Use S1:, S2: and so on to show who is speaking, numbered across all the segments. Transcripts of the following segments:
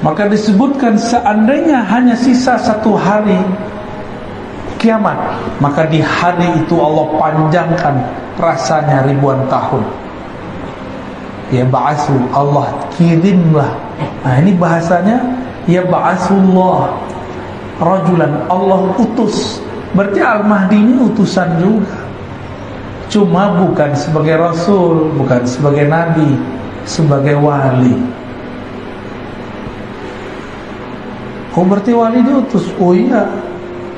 S1: Maka disebutkan seandainya hanya sisa 1 hari kiamat, maka di hari itu Allah panjangkan rasanya ribuan tahun. Ya ba'asu, Allah kirimlah. Nah ini bahasanya ya ba'asullah rajulan, Allah utus. Berarti Al-Mahdi ini utusan juga, cuma bukan sebagai Rasul, bukan sebagai Nabi, sebagai wali. Oh berarti wali diutus? Oh iya,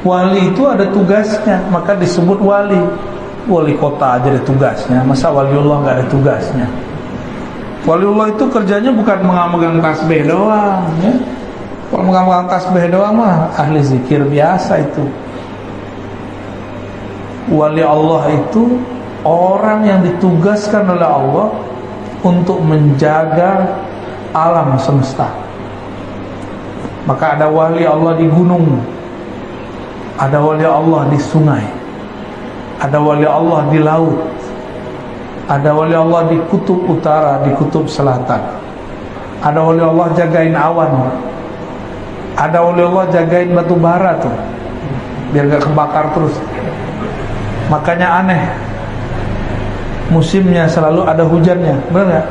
S1: wali itu ada tugasnya, maka disebut wali. Wali kota aja ada tugasnya, masa waliullah gak ada tugasnya? Waliullah itu kerjanya bukan megang tasbih doang ya. Kalau megang tasbih doang mah ahli zikir biasa itu. Wali Allah itu orang yang ditugaskan oleh Allah untuk menjaga alam semesta. Maka ada wali Allah di gunung, ada wali Allah di sungai, ada wali Allah di laut, ada wali Allah di kutub utara, di kutub selatan, ada wali Allah jagain awan, ada wali Allah jagain batu bara tuh biar gak kebakar terus. Makanya aneh, musimnya selalu ada hujannya, benar gak?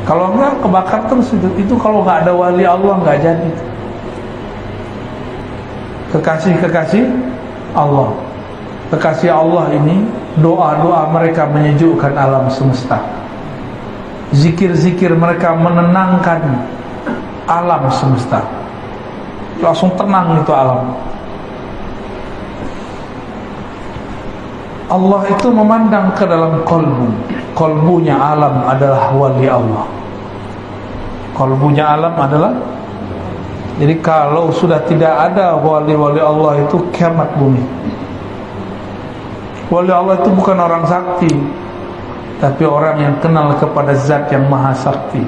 S1: Kalau enggak kebakar terus itu kalau gak ada wali Allah gak jadi. Kekasih-kekasih Allah, kekasih Allah ini doa-doa mereka menyejukkan alam semesta, zikir-zikir mereka menenangkan alam semesta, langsung tenang itu alam. Allah itu memandang ke dalam kolbunya alam adalah wali Allah. Kolbunya alam adalah, jadi kalau sudah tidak ada wali-wali Allah itu kiamat bumi. Wali Allah itu bukan orang sakti, tapi orang yang kenal kepada zat yang maha sakti.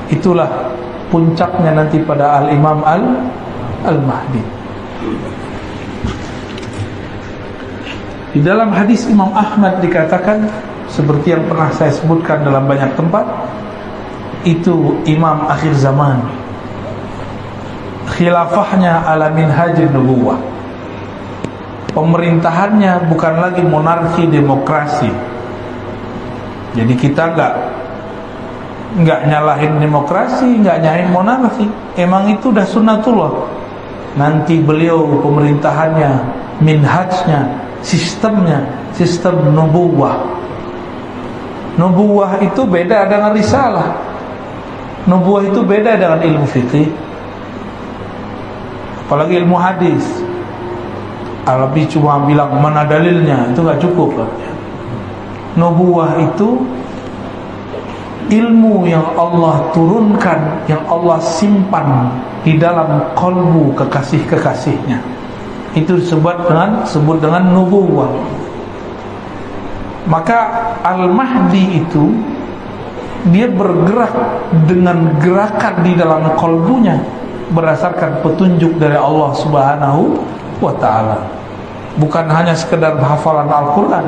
S1: Itulah puncaknya nanti pada Al-Imam Al-Mahdi. Di dalam hadis Imam Ahmad dikatakan, seperti yang pernah saya sebutkan dalam banyak tempat, itu imam akhir zaman, khilafahnya ala minhajin nubuwah, pemerintahannya bukan lagi monarki demokrasi. Jadi kita enggak nyalahin demokrasi, enggak nyalahin monarki, emang itu udah sunnatullah. Nanti beliau pemerintahannya, minhajnya, sistemnya, sistem nubuwah. Nubuwah itu beda dengan risalah. Nubuwah itu beda dengan ilmu fikih, apalagi ilmu hadis. Arabi cuma bilang mana dalilnya, itu gak cukup. Nubuwah itu ilmu yang Allah turunkan, yang Allah simpan di dalam kolbu kekasih-kekasihnya. Itu disebut dengan nubuwah. Maka Al-Mahdi itu dia bergerak dengan gerakan di dalam kolbunya berdasarkan petunjuk dari Allah Subhanahu wa ta'ala. Bukan hanya sekedar hafalan Al-Quran,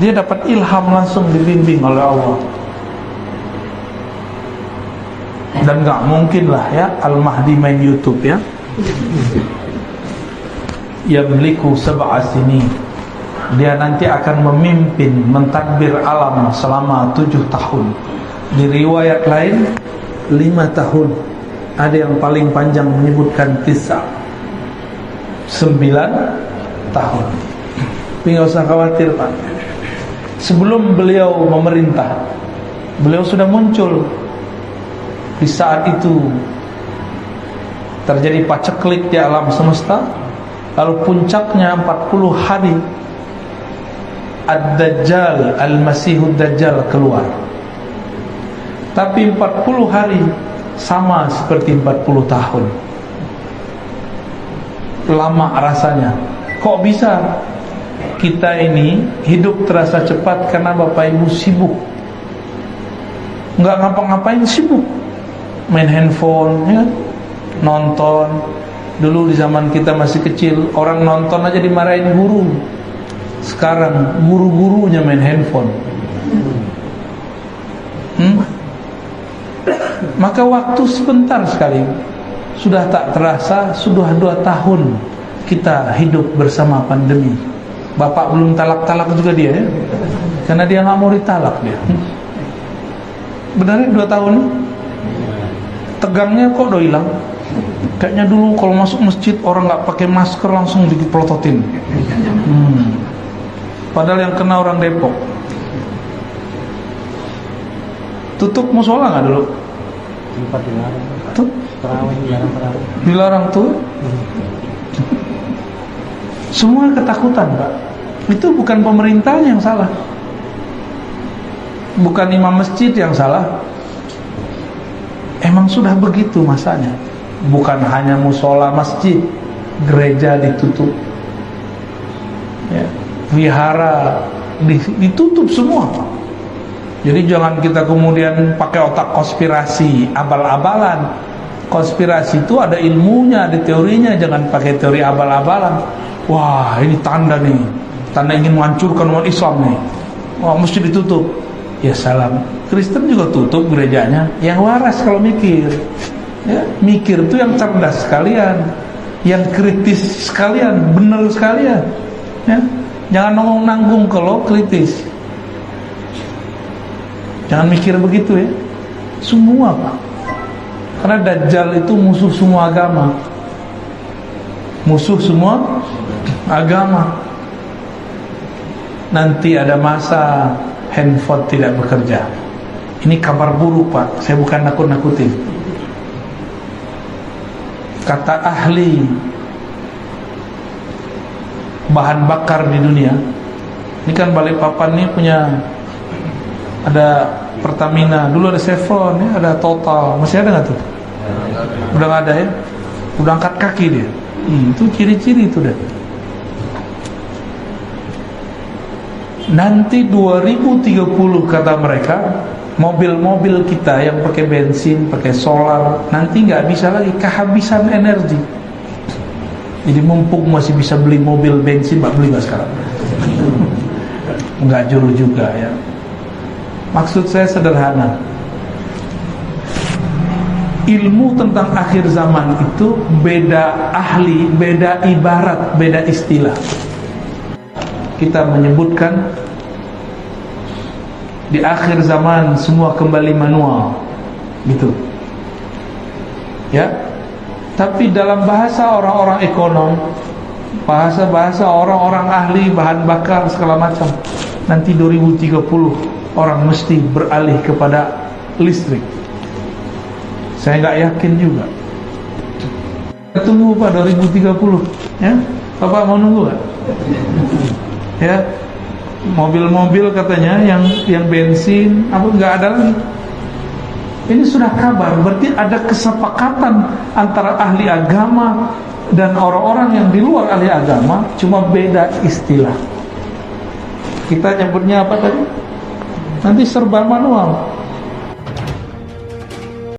S1: dia dapat ilham langsung, dibimbing oleh Allah. Dan gak mungkin lah ya Al-Mahdi main YouTube ya. Yamliku sab'a sinin, dia nanti akan memimpin, mentadbir alam selama 7 tahun. Di riwayat lain 5 tahun. Ada yang paling panjang menyebutkan 9 tahun. Tapi gak usah khawatir Pak, sebelum beliau memerintah, beliau sudah muncul. Di saat itu terjadi paceklik di alam semesta. Lalu puncaknya 40 hari Ad-Dajjal, Al-Masihud Dajjal keluar. Tapi 40 hari sama seperti 40 tahun. Lama rasanya. Kok bisa? Kita ini hidup terasa cepat karena Bapak Ibu sibuk, nggak ngapa-ngapain, sibuk main handphone ya, nonton. Dulu di zaman kita masih kecil, orang nonton aja dimarahin guru. Sekarang guru-gurunya main handphone. Maka waktu sebentar sekali. Sudah tak terasa, sudah 2 tahun kita hidup bersama pandemi. Bapak belum talak-talak juga dia ya, karena dia nggak mau ditalak dia. Benar 2 tahun nih? Tegangnya kok udah hilang. Kayaknya dulu kalau masuk masjid orang nggak pakai masker langsung dipelototin. Padahal yang kena orang Depok. Tutup musola nggak dulu?
S2: Tempat dilarang.
S1: Tuh? Dilarang tuh. Semua ketakutan, Pak. Itu bukan pemerintah yang salah, bukan imam masjid yang salah. Emang sudah begitu masanya. Bukan hanya musola masjid, gereja ditutup ya, wihara ditutup semua. Jadi jangan kita kemudian pakai otak konspirasi, abal-abalan. Konspirasi itu ada ilmunya, ada teorinya. Jangan pakai teori abal-abalan. Wah, ini tanda nih, tanda ingin menghancurkan umat Islam nih. Wah, mesti ditutup. Ya salam. Kristen juga tutup gerejanya. Yang waras kalau mikir, ya, mikir itu yang cerdas sekalian, yang kritis sekalian, benar sekalian. Ya. Jangan ngomong nanggung kalau kritis. Jangan mikir begitu ya. Semua Pak. Karena Dajjal itu musuh semua agama. Musuh semua agama. Nanti ada masa handphone tidak bekerja. Ini kabar buruk Pak. Saya bukan nakut-nakutin. Kata ahli bahan bakar di dunia. Ini kan Balikpapan ini punya, ada Pertamina, dulu ada Chevron ya, ada Total. Masih ada nggak tuh? Udah nggak ada ya? Udah angkat kaki dia. Itu ciri-ciri itu deh. Nanti 2030 kata mereka, mobil-mobil kita yang pakai bensin, pakai solar, nanti nggak bisa lagi, kehabisan energi. Jadi mumpung masih bisa beli mobil bensin, Mbak, beli nggak sekarang? Nggak juru juga ya. Maksud saya sederhana. Ilmu tentang akhir zaman itu beda ahli, beda ibarat, beda istilah. Kita menyebutkan di akhir zaman semua kembali manual, gitu. Ya. Tapi dalam bahasa orang-orang ekonom, bahasa-bahasa orang-orang ahli bahan bakar segala macam, nanti 2030 orang mesti beralih kepada listrik. Saya nggak yakin juga. Kita tunggu Pak 2030, ya. Bapak mau nunggu nggak? Ya, mobil-mobil katanya yang bensin apa nggak ada lagi. Ini sudah kabar, berarti ada kesepakatan antara ahli agama dan orang-orang yang di luar ahli agama, cuma beda istilah. Kita nyebutnya apa tadi? Nanti serba manual.